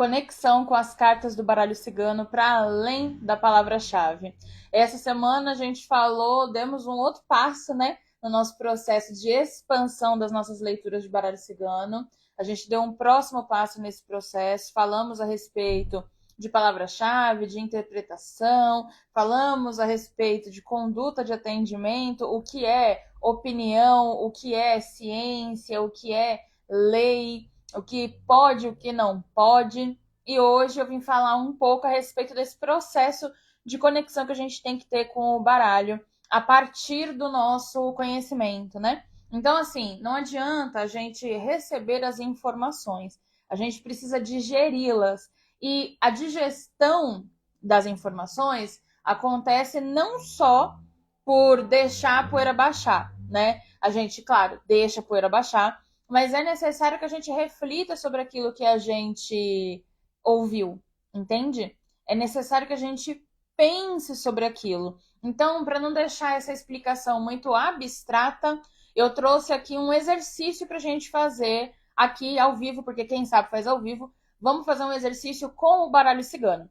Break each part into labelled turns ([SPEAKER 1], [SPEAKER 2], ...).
[SPEAKER 1] conexão com as cartas do baralho cigano para além da palavra-chave. Essa semana a gente falou, demos um outro passo, né, no nosso processo de expansão das nossas leituras de baralho cigano. A gente deu um próximo passo nesse processo, falamos a respeito de palavra-chave, de interpretação, falamos a respeito de conduta de atendimento, o que é opinião, o que é ciência, o que é lei, o que pode, o que não pode. E hoje eu vim falar um pouco a respeito desse processo de conexão que a gente tem que ter com o baralho a partir do nosso conhecimento, né? Então, assim, não adianta a gente receber as informações, a gente precisa digeri-las. E a digestão das informações acontece não só por deixar a poeira baixar, né? A gente, claro, deixa a poeira baixar, mas é necessário que a gente reflita sobre aquilo que a gente ouviu, entende? É necessário que a gente pense sobre aquilo. Então, para não deixar essa explicação muito abstrata, eu trouxe aqui um exercício para a gente fazer aqui ao vivo, porque quem sabe faz ao vivo. Vamos fazer um exercício com o baralho cigano.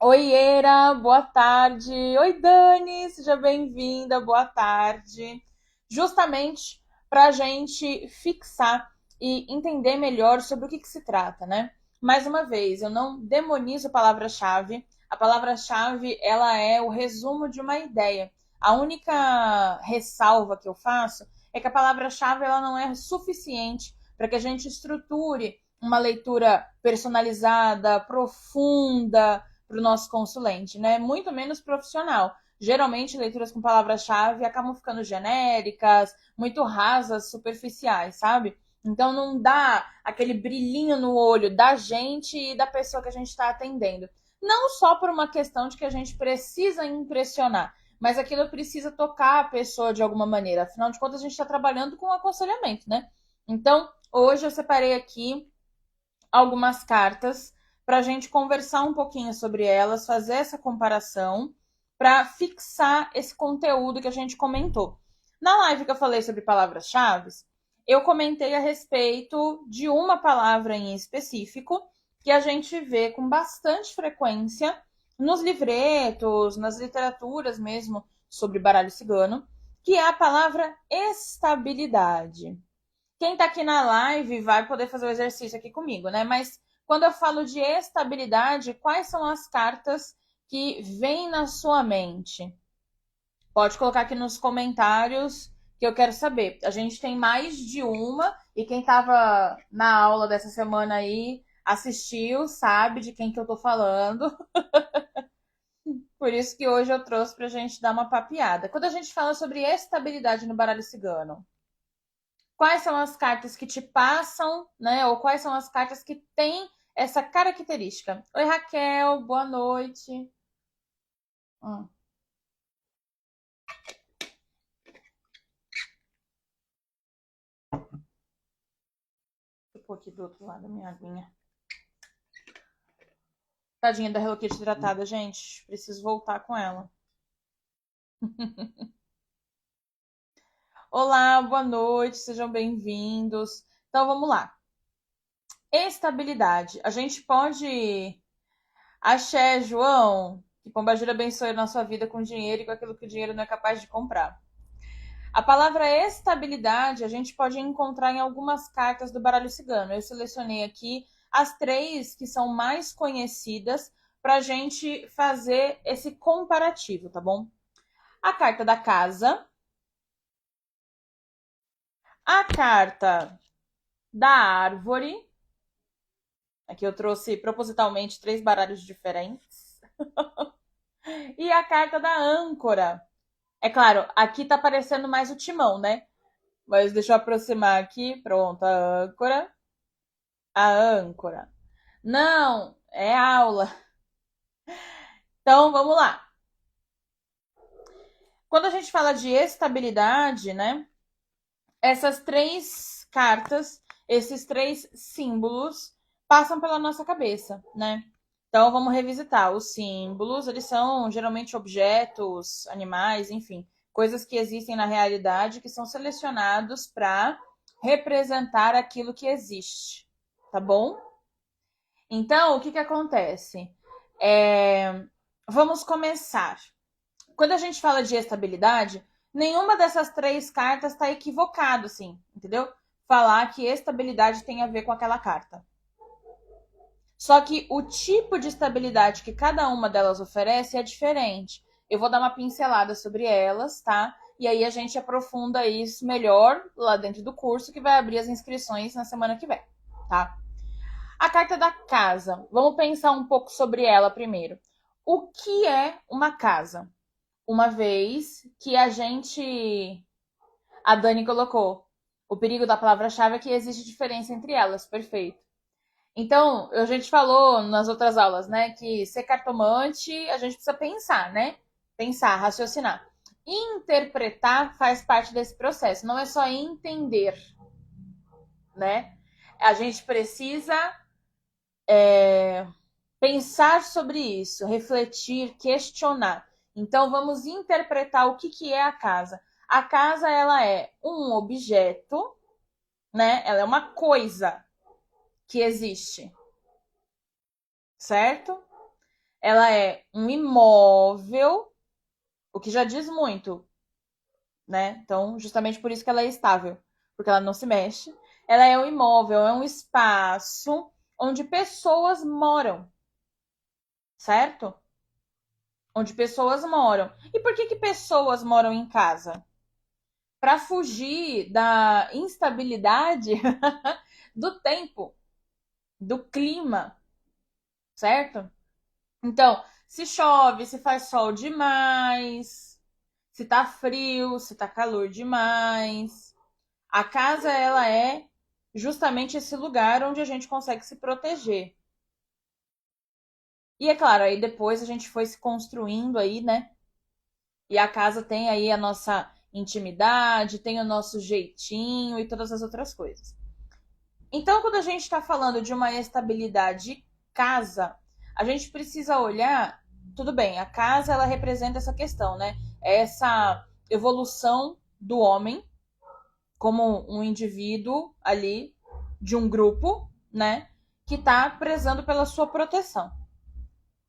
[SPEAKER 1] Oi, Eira, boa tarde. Oi, Dani, seja bem-vinda, boa tarde. Justamente para a gente fixar e entender melhor sobre o que se trata, né? Mais uma vez, eu não demonizo a palavra-chave. A palavra-chave, ela é o resumo de uma ideia. A única ressalva que eu faço é que a palavra-chave ela não é suficiente para que a gente estruture uma leitura personalizada, profunda, para o nosso consulente, né? Muito menos profissional. Geralmente, leituras com palavra-chave acabam ficando genéricas, muito rasas, superficiais, sabe? Então, não dá aquele brilhinho no olho da gente e da pessoa que a gente está atendendo. Não só por uma questão de que a gente precisa impressionar, mas aquilo precisa tocar a pessoa de alguma maneira. Afinal de contas, a gente está trabalhando com aconselhamento, né? Então, hoje eu separei aqui algumas cartas para a gente conversar um pouquinho sobre elas, fazer essa comparação para fixar esse conteúdo que a gente comentou. Na live que eu falei sobre palavras-chave, eu comentei a respeito de uma palavra em específico que a gente vê com bastante frequência nos livretos, nas literaturas mesmo sobre baralho cigano, que é a palavra estabilidade. Quem está aqui na live vai poder fazer o exercício aqui comigo, né? Mas quando eu falo de estabilidade, quais são as cartas que vêm na sua mente? Pode colocar aqui nos comentários que eu quero saber. A gente tem mais de uma e quem estava na aula dessa semana aí assistiu, sabe de quem que eu tô falando. Por isso que hoje eu trouxe pra gente dar uma papeada. Quando a gente fala sobre estabilidade no baralho cigano, quais são as cartas que te passam, né? Ou quais são as cartas que têm essa característica? Oi, Raquel, boa noite. Hum. Deixa eu pôr aqui do outro lado a minha aguinha. Tadinha da Hello Kitty hidratada, gente. Preciso voltar com ela. Olá, boa noite, sejam bem-vindos. Então vamos lá. Estabilidade. A gente pode. Axé, João. Que Pombagira abençoe a nossa vida com dinheiro e com aquilo que o dinheiro não é capaz de comprar. A palavra estabilidade a gente pode encontrar em algumas cartas do baralho cigano. Eu selecionei aqui as três que são mais conhecidas para a gente fazer esse comparativo, tá bom? A carta da casa, a carta da árvore. Aqui eu trouxe propositalmente três baralhos diferentes. E a carta da âncora. É claro, aqui tá aparecendo mais o timão, né? Mas deixa eu aproximar aqui. Pronto, a âncora. A âncora. Não, é aula. Então, vamos lá. Quando a gente fala de estabilidade, né? Essas três cartas, esses três símbolos passam pela nossa cabeça, né? Então, vamos revisitar. Os símbolos, eles são geralmente objetos, animais, enfim, coisas que existem na realidade que são selecionados para representar aquilo que existe, tá bom? Então, o que acontece? É, Vamos começar. Quando a gente fala de estabilidade, nenhuma dessas três cartas está equivocado, assim, entendeu? Falar que estabilidade tem a ver com aquela carta. Só que o tipo de estabilidade que cada uma delas oferece é diferente. Eu vou dar uma pincelada sobre elas, tá? E aí a gente aprofunda isso melhor lá dentro do curso, que vai abrir as inscrições na semana que vem, tá? A carta da casa. Vamos pensar um pouco sobre ela primeiro. O que é uma casa? Uma vez que a Dani colocou, o perigo da palavra-chave é que existe diferença entre elas, perfeito. Então, a gente falou nas outras aulas, né, que ser cartomante, a gente precisa pensar, né? Pensar, raciocinar. Interpretar faz parte desse processo, não é só entender, né? A gente precisa pensar sobre isso, refletir, questionar. Então, vamos interpretar o que é a casa. A casa, ela é um objeto, né? Ela é uma coisa que existe, certo? Ela é um imóvel, o que já diz muito, né? Então, justamente por isso que ela é estável, porque ela não se mexe. Ela é um imóvel, é um espaço onde pessoas moram, certo? Onde pessoas moram. E por que pessoas moram em casa? Para fugir da instabilidade do tempo, do clima, certo? Então, se chove, se faz sol demais, se tá frio, se tá calor demais. A casa, ela é justamente esse lugar onde a gente consegue se proteger. E é claro, aí depois a gente foi se construindo aí, né? E a casa tem aí a nossa intimidade, tem o nosso jeitinho e todas as outras coisas. Então, quando a gente está falando de uma estabilidade casa, a gente precisa olhar, tudo bem, a casa ela representa essa questão, né? Essa evolução do homem como um indivíduo ali de um grupo, né? Que está prezando pela sua proteção,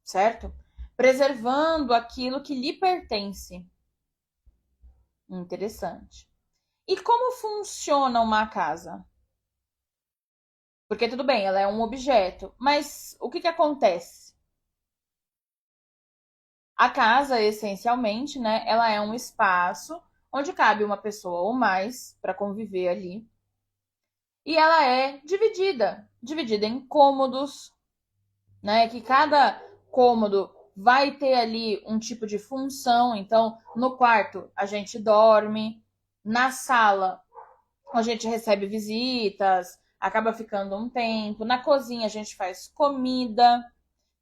[SPEAKER 1] certo? Preservando aquilo que lhe pertence. Interessante. E como funciona uma casa? Porque tudo bem, ela é um objeto, mas o que acontece? A casa, essencialmente, né, ela é um espaço onde cabe uma pessoa ou mais para conviver ali. E ela é dividida em cômodos, né, que cada cômodo vai ter ali um tipo de função. Então, no quarto a gente dorme, na sala a gente recebe visitas, acaba ficando um tempo. Na cozinha a gente faz comida,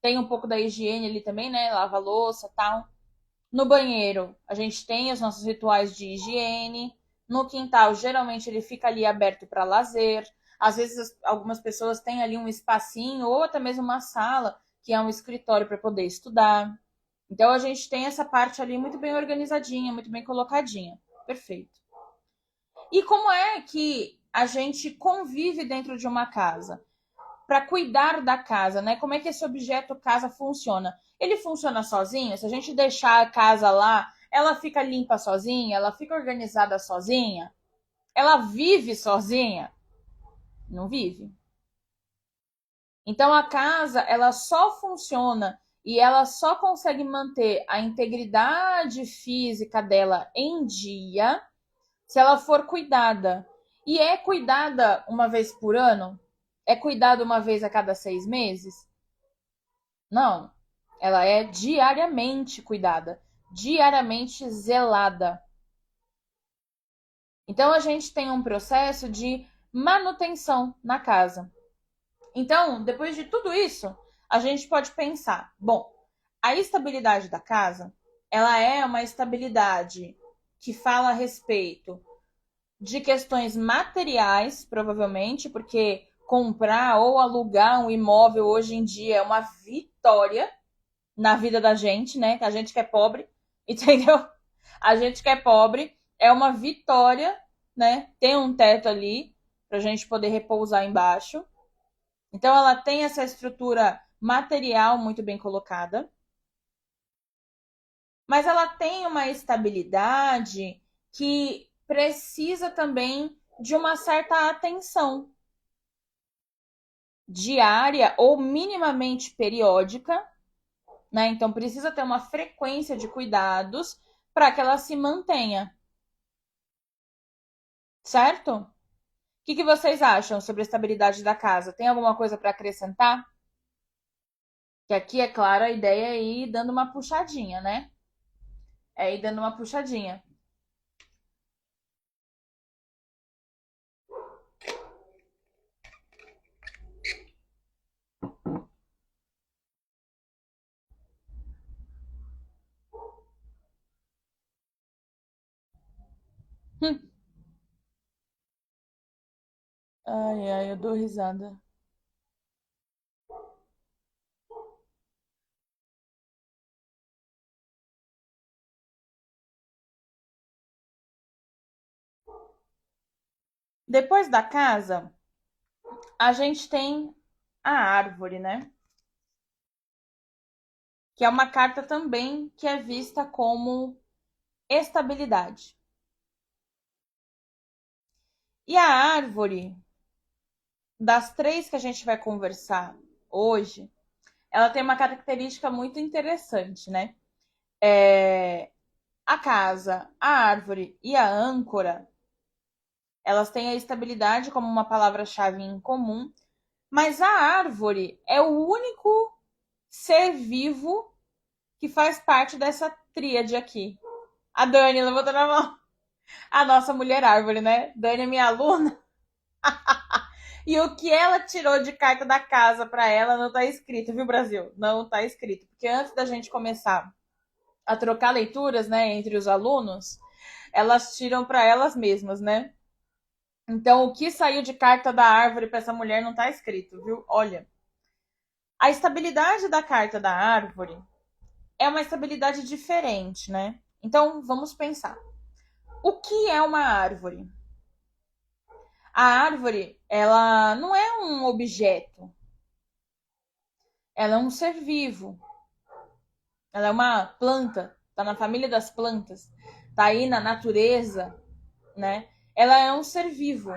[SPEAKER 1] tem um pouco da higiene ali também, né? Lava a louça e tal. No banheiro, a gente tem os nossos rituais de higiene. No quintal, geralmente ele fica ali aberto para lazer. Às vezes, algumas pessoas têm ali um espacinho ou até mesmo uma sala, que é um escritório para poder estudar. Então, a gente tem essa parte ali muito bem organizadinha, muito bem colocadinha. Perfeito. E como é que a gente convive dentro de uma casa? Para cuidar da casa, né? Como é que esse objeto casa funciona? Ele funciona sozinho? Se a gente deixar a casa lá, ela fica limpa sozinha? Ela fica organizada sozinha? Ela vive sozinha? Não vive. Então a casa, ela só funciona e ela só consegue manter a integridade física dela em dia se ela for cuidada. E é cuidada uma vez por ano? É cuidada uma vez a cada 6 meses? Não. Ela é diariamente cuidada, diariamente zelada. Então a gente tem um processo de manutenção na casa. Então, depois de tudo isso, a gente pode pensar, bom, a estabilidade da casa, ela é uma estabilidade que fala a respeito de questões materiais, provavelmente, porque comprar ou alugar um imóvel hoje em dia é uma vitória na vida da gente, né? A gente que é pobre, entendeu? A gente que é pobre é uma vitória, né? Ter um teto ali pra gente poder repousar embaixo. Então, ela tem essa estrutura material muito bem colocada, mas ela tem uma estabilidade que precisa também de uma certa atenção diária ou minimamente periódica, né? Então precisa ter uma frequência de cuidados para que ela se mantenha, certo? O que vocês acham sobre a estabilidade da casa? Tem alguma coisa para acrescentar? Que aqui, é claro, a ideia é ir dando uma puxadinha, né? É ir dando uma puxadinha. Ai, ai, eu dou risada. Depois da casa, a gente tem a árvore, né? Que é uma carta também que é vista como estabilidade. E a árvore, das três que a gente vai conversar hoje, ela tem uma característica muito interessante, né? A casa, a árvore e a âncora, elas têm a estabilidade como uma palavra-chave em comum, mas a árvore é o único ser vivo que faz parte dessa tríade aqui. A Dani levantou a mão. A nossa mulher árvore, né? Dani é minha aluna. E o que ela tirou de carta da casa para ela não tá escrito, viu, Brasil? Não tá escrito. Porque antes da gente começar a trocar leituras, né, entre os alunos, elas tiram para elas mesmas, né? Então, o que saiu de carta da árvore para essa mulher não tá escrito, viu? Olha, a estabilidade da carta da árvore é uma estabilidade diferente, né? Então, vamos pensar. O que é uma árvore? A árvore, ela não é um objeto, ela é um ser vivo. Ela é uma planta, tá na família das plantas, tá aí na natureza, né? Ela é um ser vivo.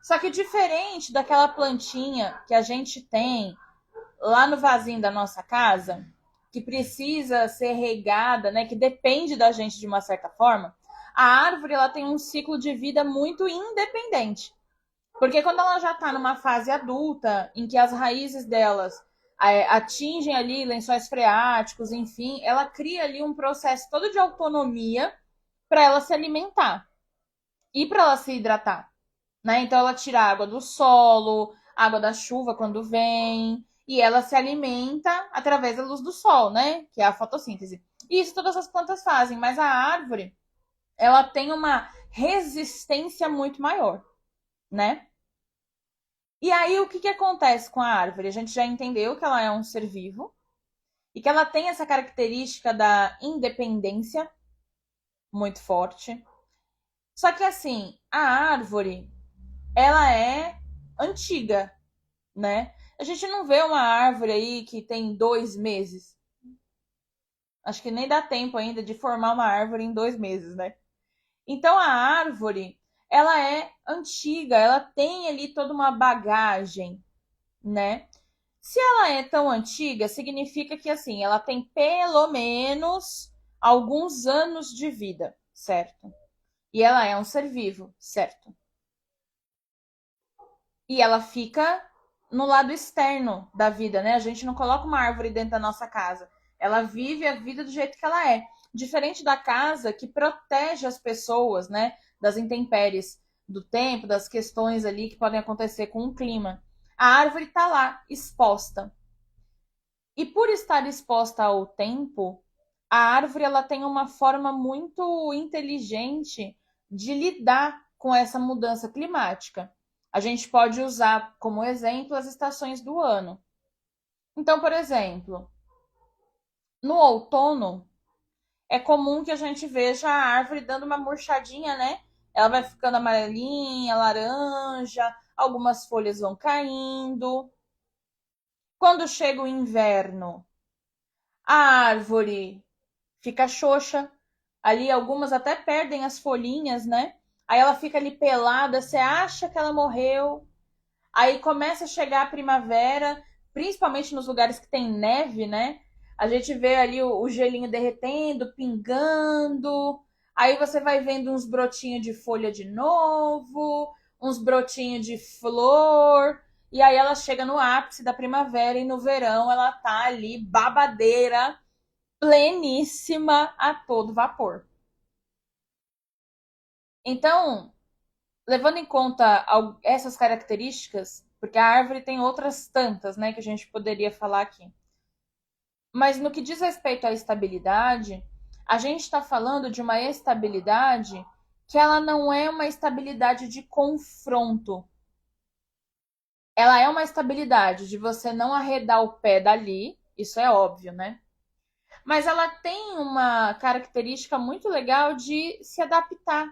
[SPEAKER 1] Só que diferente daquela plantinha que a gente tem lá no vasinho da nossa casa, que precisa ser regada, né, que depende da gente de uma certa forma, a árvore ela tem um ciclo de vida muito independente. Porque quando ela já está numa fase adulta, em que as raízes delas atingem ali lençóis freáticos, enfim, ela cria ali um processo todo de autonomia para ela se alimentar e para ela se hidratar, né? Então ela tira água do solo, água da chuva quando vem, e ela se alimenta através da luz do sol, né? Que é a fotossíntese. E isso todas as plantas fazem, mas a árvore, ela tem uma resistência muito maior, né? E aí, o que acontece com a árvore? A gente já entendeu que ela é um ser vivo e que ela tem essa característica da independência muito forte. Só que, assim, a árvore, ela é antiga, né? A gente não vê uma árvore aí que tem 2 meses. Acho que nem dá tempo ainda de formar uma árvore em 2 meses, né? Então, a árvore, ela é antiga, ela tem ali toda uma bagagem, né? Se ela é tão antiga, significa que assim, ela tem pelo menos alguns anos de vida, certo? E ela é um ser vivo, certo? E ela fica no lado externo da vida, né? A gente não coloca uma árvore dentro da nossa casa. Ela vive a vida do jeito que ela é. Diferente da casa que protege as pessoas, né? Das intempéries do tempo, das questões ali que podem acontecer com o clima. A árvore está lá, exposta. E por estar exposta ao tempo, a árvore ela tem uma forma muito inteligente de lidar com essa mudança climática. A gente pode usar como exemplo as estações do ano. Então, por exemplo, no outono, é comum que a gente veja a árvore dando uma murchadinha, né? Ela vai ficando amarelinha, laranja, algumas folhas vão caindo. Quando chega o inverno, a árvore fica xoxa, ali algumas até perdem as folhinhas, né? Aí ela fica ali pelada, você acha que ela morreu. Aí começa a chegar a primavera, principalmente nos lugares que tem neve, né? A gente vê ali o gelinho derretendo, pingando. Aí você vai vendo uns brotinhos de folha de novo, uns brotinhos de flor. E aí ela chega no ápice da primavera e no verão ela tá ali babadeira, pleníssima a todo vapor. Então, levando em conta essas características, porque a árvore tem outras tantas, né, que a gente poderia falar aqui. Mas no que diz respeito à estabilidade, a gente está falando de uma estabilidade que ela não é uma estabilidade de confronto. Ela é uma estabilidade de você não arredar o pé dali, isso é óbvio, né? Mas ela tem uma característica muito legal de se adaptar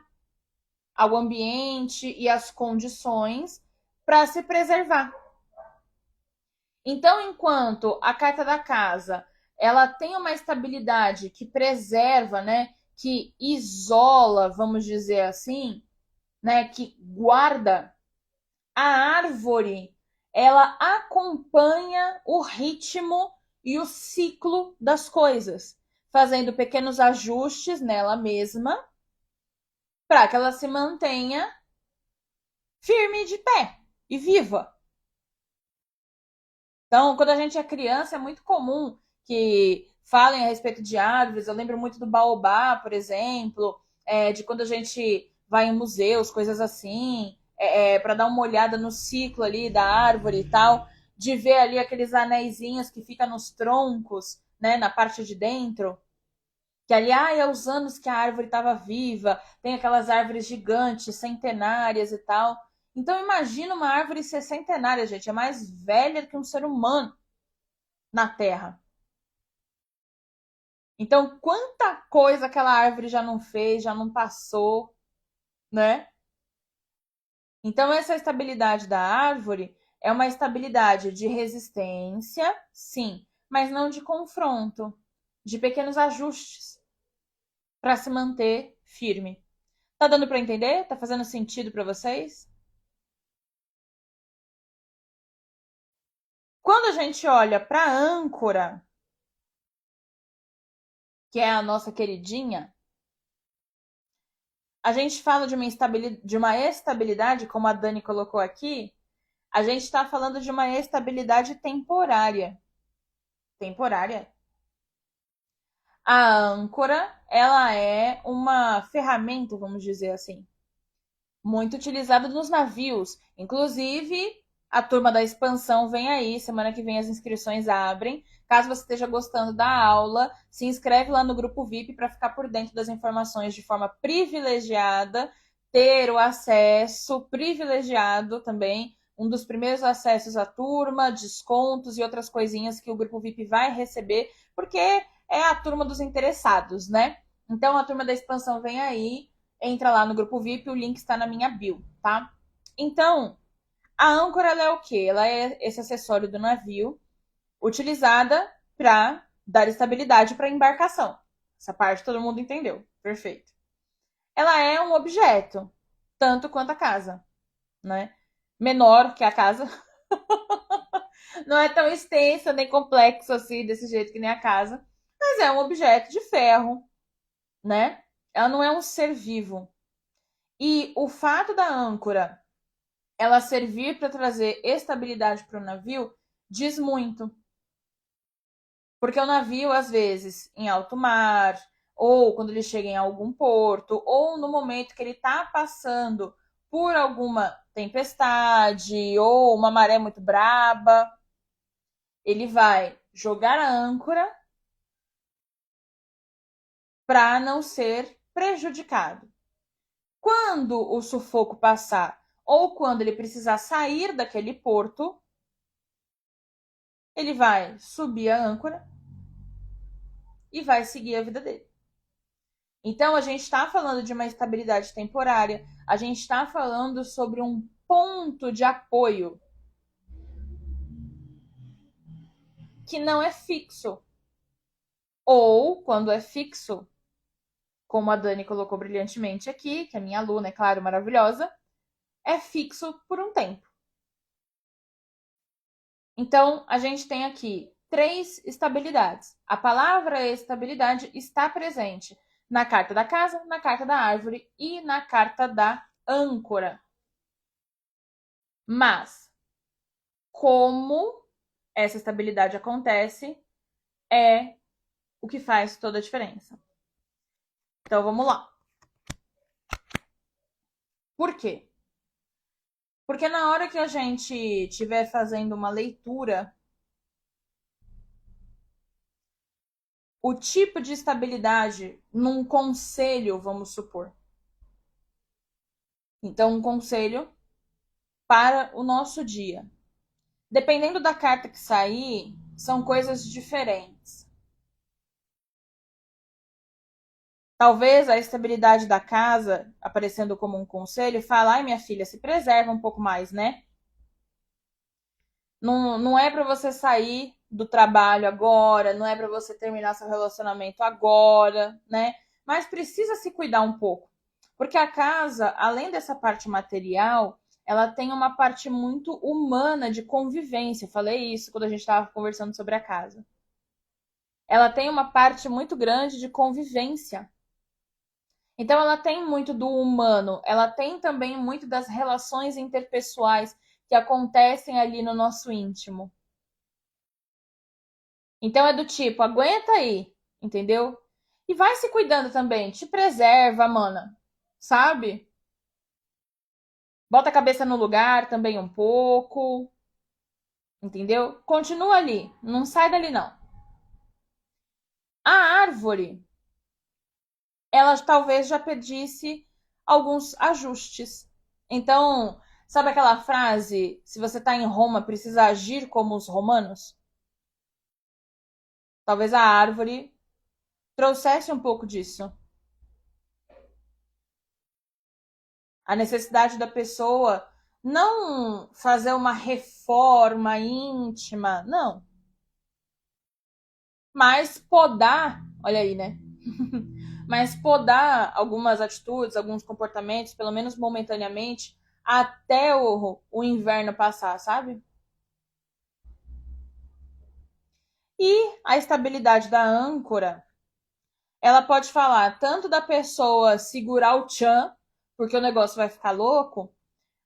[SPEAKER 1] ao ambiente e às condições para se preservar. Então, enquanto a carta da casa ela tem uma estabilidade que preserva, né, que isola, vamos dizer assim, né, que guarda, a árvore ela acompanha o ritmo e o ciclo das coisas, fazendo pequenos ajustes nela mesma para que ela se mantenha firme de pé e viva. Então, quando a gente é criança, é muito comum que falem a respeito de árvores. Eu lembro muito do baobá, por exemplo, de quando a gente vai em museus, coisas assim, para dar uma olhada no ciclo ali da árvore e tal, de ver ali aqueles anéisinhos que ficam nos troncos, né, na parte de dentro, que ali, é os anos que a árvore estava viva, tem aquelas árvores gigantes, centenárias e tal. Então imagina uma árvore ser centenária, gente, é mais velha que um ser humano na Terra. Então, quanta coisa aquela árvore já não fez, já não passou, né? Então, essa estabilidade da árvore é uma estabilidade de resistência, sim, mas não de confronto, de pequenos ajustes para se manter firme. Tá dando para entender? Tá fazendo sentido para vocês? Quando a gente olha para a âncora, que é a nossa queridinha, a gente fala de uma estabilidade, como a Dani colocou aqui, a gente está falando de uma estabilidade temporária. Temporária. A âncora, ela é uma ferramenta, vamos dizer assim, muito utilizada nos navios. Inclusive, a turma da expansão vem aí, semana que vem as inscrições abrem. Caso você esteja gostando da aula, se inscreve lá no grupo VIP para ficar por dentro das informações de forma privilegiada, ter o acesso privilegiado também, um dos primeiros acessos à turma, descontos e outras coisinhas que o grupo VIP vai receber, porque é a turma dos interessados, né? Então a turma da expansão vem aí, entra lá no grupo VIP, o link está na minha bio, tá? Então, a âncora ela é o quê? Ela é esse acessório do navio utilizada para dar estabilidade para a embarcação. Essa parte todo mundo entendeu. Perfeito. Ela é um objeto, tanto quanto a casa, né? Menor que a casa. Não é tão extensa nem complexo assim, desse jeito que nem a casa. Mas é um objeto de ferro, né? Ela não é um ser vivo. E o fato da âncora ela servir para trazer estabilidade para o navio diz muito. Porque o navio, às vezes, em alto mar, ou quando ele chega em algum porto, ou no momento que ele está passando por alguma tempestade ou uma maré muito braba, ele vai jogar a âncora para não ser prejudicado. Quando o sufoco passar ou quando ele precisar sair daquele porto, ele vai subir a âncora e vai seguir a vida dele. Então, a gente está falando de uma estabilidade temporária, a gente está falando sobre um ponto de apoio. que não é fixo. Ou, quando é fixo, como a Dani colocou brilhantemente aqui, que é minha aluna, é claro, maravilhosa, é fixo por um tempo. Então, a gente tem aqui 3 estabilidades. A palavra estabilidade está presente na carta da casa, na carta da árvore e na carta da âncora. Mas, como essa estabilidade acontece, é o que faz toda a diferença. Então, vamos lá. Por quê? Porque na hora que a gente estiver fazendo uma leitura, o tipo de estabilidade num conselho, vamos supor. Então, um conselho para o nosso dia. Dependendo da carta que sair, são coisas diferentes. Talvez a estabilidade da casa, aparecendo como um conselho, fala: ai, minha filha, se preserva um pouco mais, né? Não é para você sair do trabalho agora, não é para você terminar seu relacionamento agora, né? Mas precisa se cuidar um pouco. Porque a casa, além dessa parte material, ela tem uma parte muito humana de convivência. Eu falei isso quando a gente estava conversando sobre a casa. Ela tem uma parte muito grande de convivência. Então, ela tem muito do humano, ela tem também muito das relações interpessoais que acontecem ali no nosso íntimo. Então, é do tipo, aguenta aí, entendeu? E vai se cuidando também, te preserva, mana, sabe? Bota a cabeça no lugar também um pouco, entendeu? Continua ali, não sai dali não. A árvore, ela talvez já pedisse alguns ajustes. Então, sabe aquela frase, se você está em Roma, precisa agir como os romanos? Talvez a árvore trouxesse um pouco disso. A necessidade da pessoa não fazer uma reforma íntima, não. Mas podar, olha aí, né? Mas podar algumas atitudes, alguns comportamentos, pelo menos momentaneamente, até o inverno passar, sabe? E a estabilidade da âncora, ela pode falar tanto da pessoa segurar o tchan, porque o negócio vai ficar louco,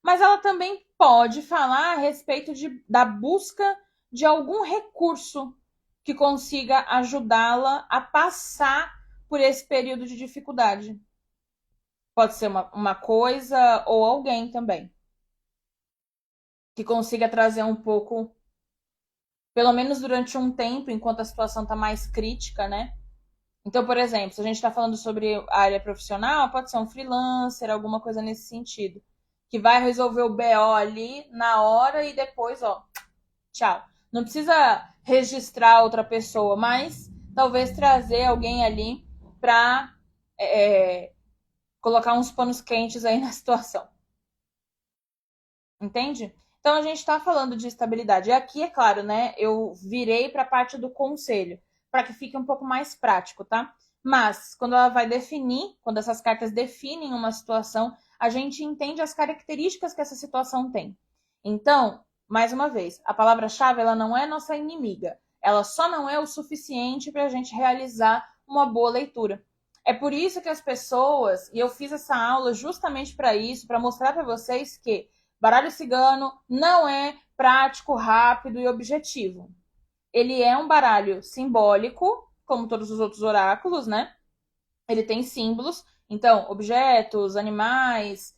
[SPEAKER 1] mas ela também pode falar a respeito da busca de algum recurso que consiga ajudá-la a passar por esse período de dificuldade. Pode ser uma coisa ou alguém também, que consiga trazer um pouco, pelo menos durante um tempo, enquanto a situação está mais crítica, né? Então, por exemplo, se a gente está falando sobre a área profissional, pode ser um freelancer, alguma coisa nesse sentido, que vai resolver o BO ali na hora e depois, ó, tchau. Não precisa registrar outra pessoa, mas talvez trazer alguém ali para colocar uns panos quentes aí na situação. Entende? Então a gente está falando de estabilidade. E aqui, é claro, né? Eu virei para a parte do conselho, para que fique um pouco mais prático, tá? Mas quando ela vai definir, quando essas cartas definem uma situação, a gente entende as características que essa situação tem. Então, mais uma vez, a palavra-chave ela não é nossa inimiga. Ela só não é o suficiente para a gente realizar uma boa leitura. É por isso que as pessoas, e eu fiz essa aula justamente para isso, para mostrar para vocês que baralho cigano não é prático, rápido e objetivo. Ele é um baralho simbólico, como todos os outros oráculos, né? Ele tem símbolos, então, objetos, animais,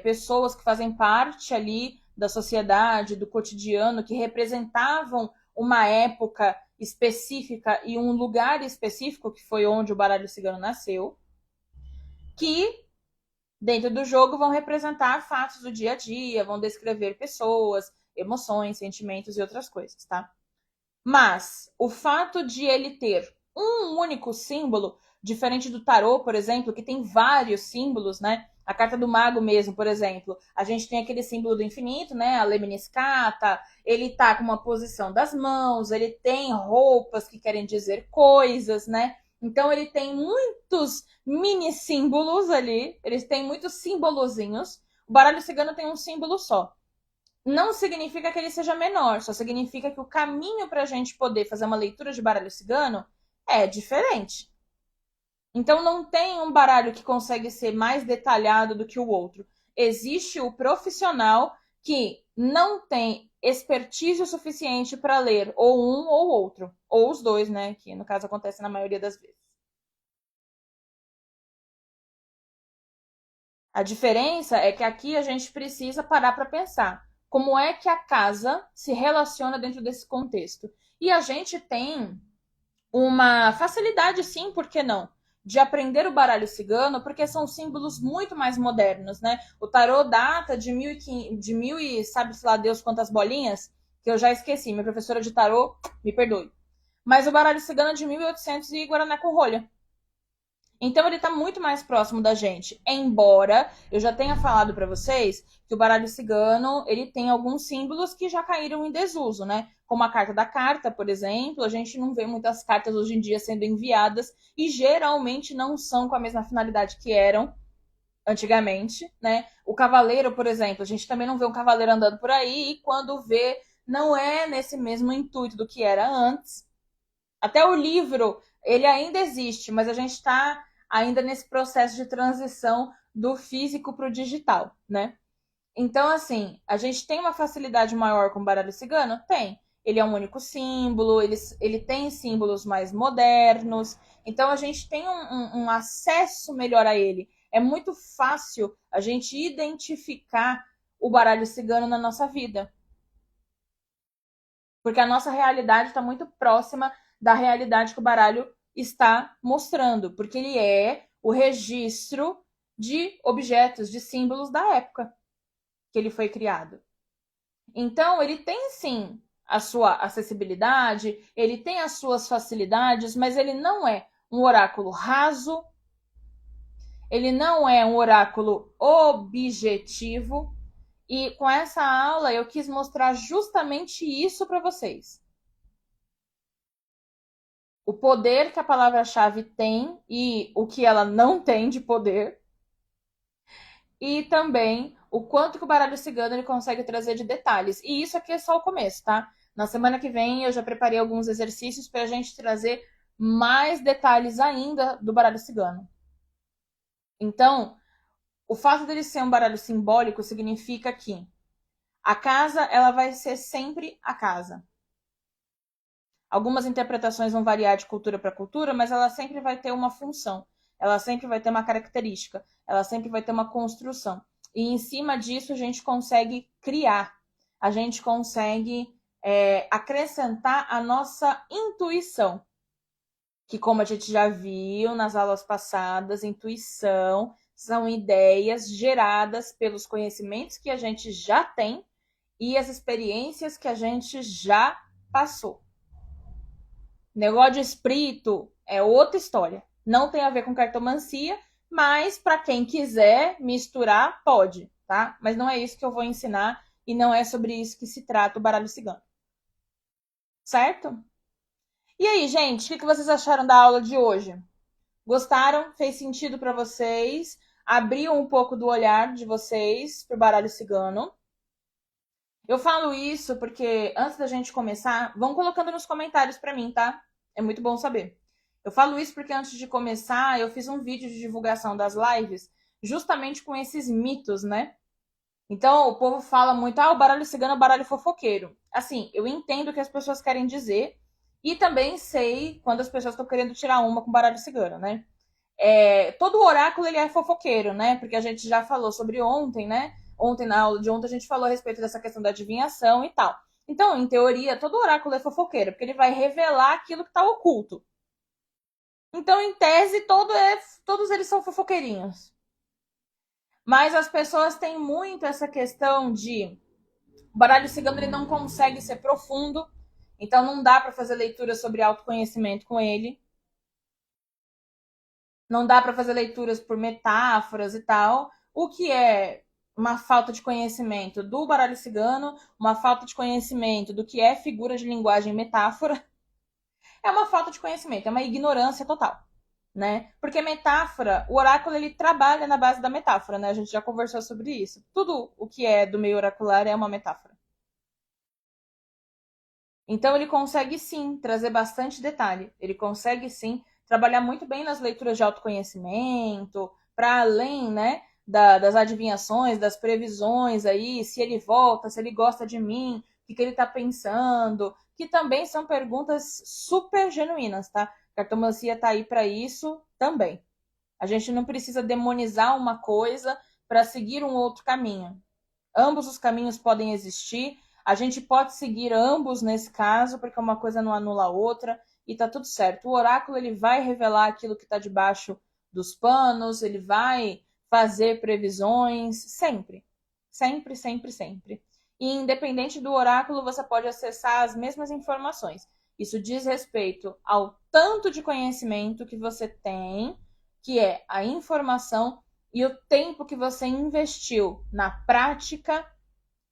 [SPEAKER 1] pessoas que fazem parte ali da sociedade, do cotidiano, que representavam uma época específica e um lugar específico, que foi onde o baralho cigano nasceu, que dentro do jogo vão representar fatos do dia a dia, vão descrever pessoas, emoções, sentimentos e outras coisas, tá? Mas o fato de ele ter um único símbolo, diferente do tarô, por exemplo, que tem vários símbolos, né? A carta do mago mesmo, por exemplo, a gente tem aquele símbolo do infinito, né? A Lemniscata, ele tá com uma posição das mãos, ele tem roupas que querem dizer coisas, né? Então ele tem muitos mini símbolos ali, eles têm muitos simbolozinhos. O baralho cigano tem um símbolo só. Não significa que ele seja menor, só significa que o caminho para a gente poder fazer uma leitura de baralho cigano é diferente. Então não tem um baralho que consegue ser mais detalhado do que o outro. Existe o profissional que não tem expertise o suficiente para ler ou um ou outro, ou os dois, né? Que no caso acontece na maioria das vezes. A diferença é que aqui a gente precisa parar para pensar como é que a casa se relaciona dentro desse contexto. E a gente tem uma facilidade, sim, por que não? De aprender o baralho cigano, porque são símbolos muito mais modernos, né? O tarô data de 1500, de mil e sabe-se lá Deus quantas bolinhas, que eu já esqueci. Minha professora de tarô, me perdoe. Mas o baralho cigano é de 1800 e Guaraná com rolha. Então ele está muito mais próximo da gente. Embora eu já tenha falado para vocês que o baralho cigano ele tem alguns símbolos que já caíram em desuso, né? Como a carta da carta, por exemplo, a gente não vê muitas cartas hoje em dia sendo enviadas e geralmente não são com a mesma finalidade que eram antigamente, né? O cavaleiro, por exemplo, a gente também não vê um cavaleiro andando por aí e quando vê não é nesse mesmo intuito do que era antes. Até o livro, ele ainda existe, mas a gente está ainda nesse processo de transição do físico para o digital, né? Então, assim, a gente tem uma facilidade maior com o baralho cigano? Tem. Ele é um único símbolo, ele tem símbolos mais modernos, então a gente tem um acesso melhor a ele. É muito fácil a gente identificar o baralho cigano na nossa vida porque a nossa realidade está muito próxima da realidade que o baralho está mostrando, porque ele é o registro de objetos, de símbolos da época que ele foi criado. Então, ele tem sim a sua acessibilidade, ele tem as suas facilidades, mas ele não é um oráculo raso, ele não é um oráculo objetivo. E com essa aula eu quis mostrar justamente isso para vocês. O poder que a palavra-chave tem e o que ela não tem de poder. E também o quanto que o baralho cigano ele consegue trazer de detalhes. E isso aqui é só o começo, tá? Na semana que vem eu já preparei alguns exercícios para a gente trazer mais detalhes ainda do baralho cigano. Então, o fato dele ser um baralho simbólico significa que a casa ela vai ser sempre a casa. Algumas interpretações vão variar de cultura para cultura, mas ela sempre vai ter uma função, ela sempre vai ter uma característica, ela sempre vai ter uma construção. E em cima disso a gente consegue criar, a gente consegue acrescentar a nossa intuição. Que, como a gente já viu nas aulas passadas, intuição são ideias geradas pelos conhecimentos que a gente já tem e as experiências que a gente já passou. Negócio de espírito é outra história. Não tem a ver com cartomancia, mas para quem quiser misturar, pode, tá? Mas não é isso que eu vou ensinar e não é sobre isso que se trata o baralho cigano. Certo? E aí, gente, o que vocês acharam da aula de hoje? Gostaram? Fez sentido para vocês? Abriu um pouco do olhar de vocês para o baralho cigano? Eu falo isso porque antes da gente começar, vão colocando nos comentários para mim, tá? É muito bom saber. Eu falo isso porque antes de começar, eu fiz um vídeo de divulgação das lives justamente com esses mitos, né? Então, o povo fala muito, o baralho cigano é o baralho fofoqueiro. Assim, eu entendo o que as pessoas querem dizer e também sei quando as pessoas estão querendo tirar uma com baralho cigano, né? Todo oráculo ele é fofoqueiro, né? Porque a gente já falou sobre ontem, né? Ontem, na aula de ontem, a gente falou a respeito dessa questão da adivinhação e tal. Então, em teoria, todo oráculo é fofoqueiro, porque ele vai revelar aquilo que está oculto. Então, em tese, todos eles são fofoqueirinhos. Mas as pessoas têm muito essa questão de o baralho cigano ele não consegue ser profundo, então não dá para fazer leitura sobre autoconhecimento com ele. Não dá para fazer leituras por metáforas e tal, o que é uma falta de conhecimento do baralho cigano, uma falta de conhecimento do que é figura de linguagem e metáfora. É uma falta de conhecimento, é uma ignorância total, né? Porque metáfora, o oráculo ele trabalha na base da metáfora, né? A gente já conversou sobre isso. Tudo o que é do meio oracular é uma metáfora. Então ele consegue sim trazer bastante detalhe. Ele consegue sim trabalhar muito bem nas leituras de autoconhecimento, para além, né, das adivinhações, das previsões aí, se ele volta, se ele gosta de mim, o que ele está pensando, que também são perguntas super genuínas, tá? Cartomancia tá aí para isso também. A gente não precisa demonizar uma coisa para seguir um outro caminho. Ambos os caminhos podem existir. A gente pode seguir ambos nesse caso, porque uma coisa não anula a outra e tá tudo certo. O oráculo ele vai revelar aquilo que está debaixo dos panos, ele vai fazer previsões sempre. Sempre, sempre, sempre. E independente do oráculo, você pode acessar as mesmas informações. Isso diz respeito ao tanto de conhecimento que você tem, que é a informação e o tempo que você investiu na prática,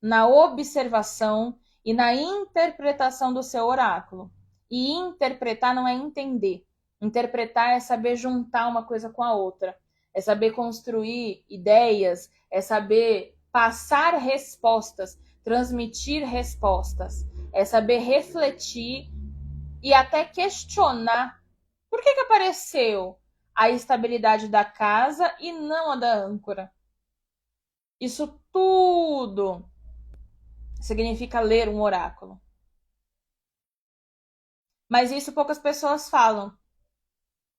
[SPEAKER 1] na observação e na interpretação do seu oráculo. E interpretar não é entender. Interpretar é saber juntar uma coisa com a outra. É saber construir ideias, é saber passar respostas, transmitir respostas. É saber refletir e até questionar por que apareceu a estabilidade da casa e não a da âncora. Isso tudo significa ler um oráculo. Mas isso poucas pessoas falam,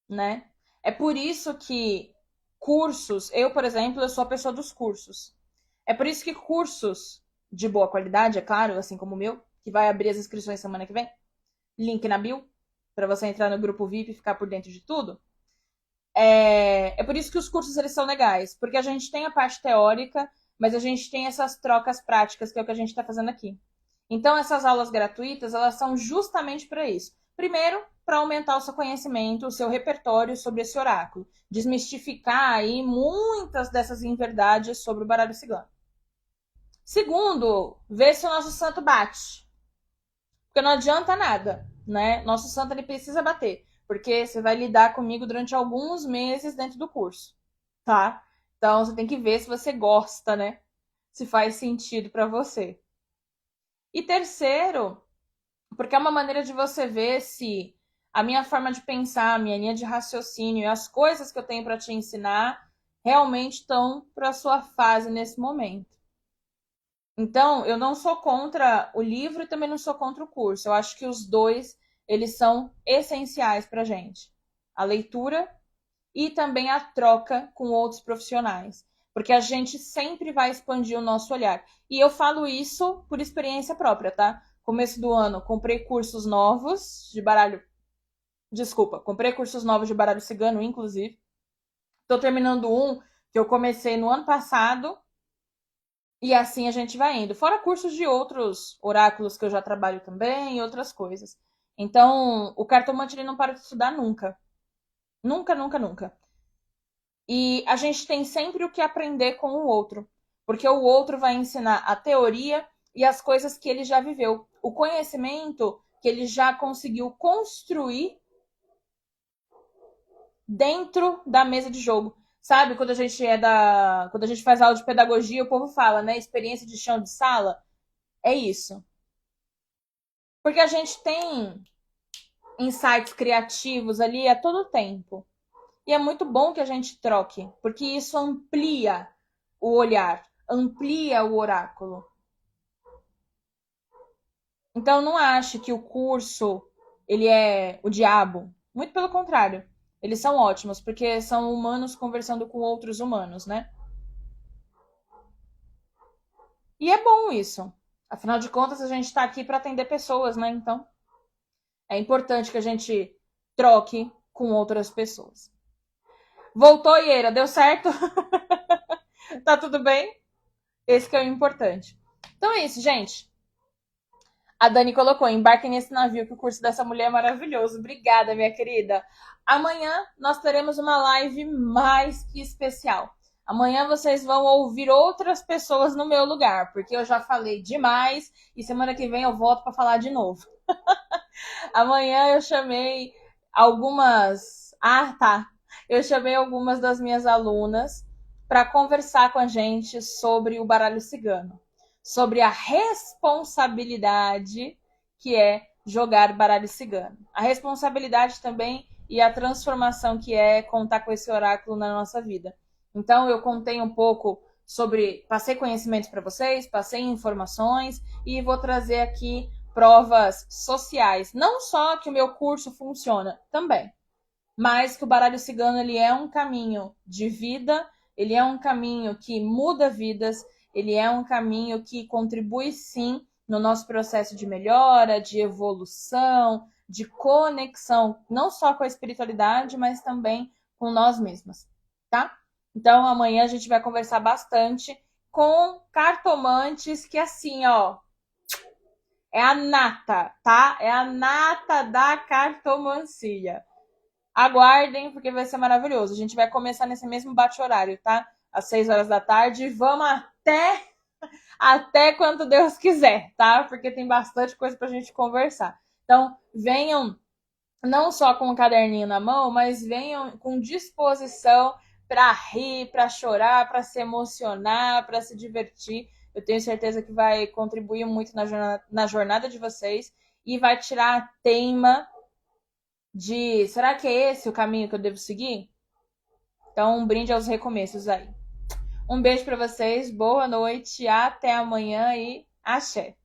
[SPEAKER 1] né? É por isso que cursos, eu, por exemplo, eu sou a pessoa dos cursos. É por isso que cursos de boa qualidade, é claro, assim como o meu, que vai abrir as inscrições semana que vem, link na bio, para você entrar no grupo VIP e ficar por dentro de tudo. É por isso que os cursos eles são legais, porque a gente tem a parte teórica, mas a gente tem essas trocas práticas, que é o que a gente está fazendo aqui. Então, essas aulas gratuitas, elas são justamente para isso. Primeiro, para aumentar o seu conhecimento, o seu repertório sobre esse oráculo. Desmistificar aí muitas dessas inverdades sobre o baralho cigano. Segundo, ver se o nosso santo bate. Porque não adianta nada, né? Nosso santo ele precisa bater. Porque você vai lidar comigo durante alguns meses dentro do curso, tá? Então, você tem que ver se você gosta, né? Se faz sentido para você. E terceiro, porque é uma maneira de você ver se a minha forma de pensar, a minha linha de raciocínio e as coisas que eu tenho para te ensinar realmente estão para a sua fase nesse momento. Então, eu não sou contra o livro e também não sou contra o curso. Eu acho que os dois, eles são essenciais para a gente. A leitura e também a troca com outros profissionais. Porque a gente sempre vai expandir o nosso olhar. E eu falo isso por experiência própria, tá? Começo do ano, comprei cursos novos de baralho. Desculpa, comprei cursos novos de baralho cigano, inclusive. Estou terminando um que eu comecei no ano passado. E assim a gente vai indo. Fora cursos de outros oráculos que eu já trabalho também e outras coisas. Então, o cartomante ele não para de estudar nunca. Nunca, nunca, nunca. E a gente tem sempre o que aprender com o outro. Porque o outro vai ensinar a teoria e as coisas que ele já viveu. O conhecimento que ele já conseguiu construir dentro da mesa de jogo. Sabe, quando a gente quando a gente faz aula de pedagogia, o povo fala, né, experiência de chão de sala, é isso. Porque a gente tem insights criativos ali a todo tempo. E é muito bom que a gente troque, porque isso amplia o olhar, amplia o oráculo. Então não ache que o curso ele é o diabo. Muito pelo contrário. Eles são ótimos, porque são humanos conversando com outros humanos, né? E é bom isso. Afinal de contas, a gente está aqui para atender pessoas, né? Então, é importante que a gente troque com outras pessoas. Voltou, Ieira? Deu certo? Tá tudo bem? Esse que é o importante. Então é isso, gente. A Dani colocou, embarquem nesse navio que o curso dessa mulher é maravilhoso. Obrigada, minha querida. Amanhã nós teremos uma live mais que especial. Amanhã vocês vão ouvir outras pessoas no meu lugar, porque eu já falei demais e semana que vem eu volto para falar de novo. Amanhã eu chamei algumas. Ah, tá. Eu chamei algumas das minhas alunas para conversar com a gente sobre o baralho cigano, sobre a responsabilidade que é jogar baralho cigano. A responsabilidade também e a transformação que é contar com esse oráculo na nossa vida. Então eu contei um pouco sobre, passei conhecimentos para vocês, passei informações e vou trazer aqui provas sociais. Não só que o meu curso funciona, também, mas que o baralho cigano ele é um caminho de vida, ele é um caminho que muda vidas, ele é um caminho que contribui sim no nosso processo de melhora, de evolução, de conexão, não só com a espiritualidade, mas também com nós mesmos, tá? Então amanhã a gente vai conversar bastante com cartomantes que assim, ó, é a nata, tá? É a nata da cartomancia. Aguardem, porque vai ser maravilhoso. A gente vai começar nesse mesmo bate-horário, tá? Às 6 horas da tarde. Vamos até quando Deus quiser, tá? Porque tem bastante coisa pra gente conversar. Então, venham não só com o caderninho na mão, mas venham com disposição para rir, para chorar, para se emocionar, para se divertir. Eu tenho certeza que vai contribuir muito na jornada de vocês e vai tirar a teima de será que é esse o caminho que eu devo seguir? Então, um brinde aos recomeços aí. Um beijo para vocês, boa noite, até amanhã e axé.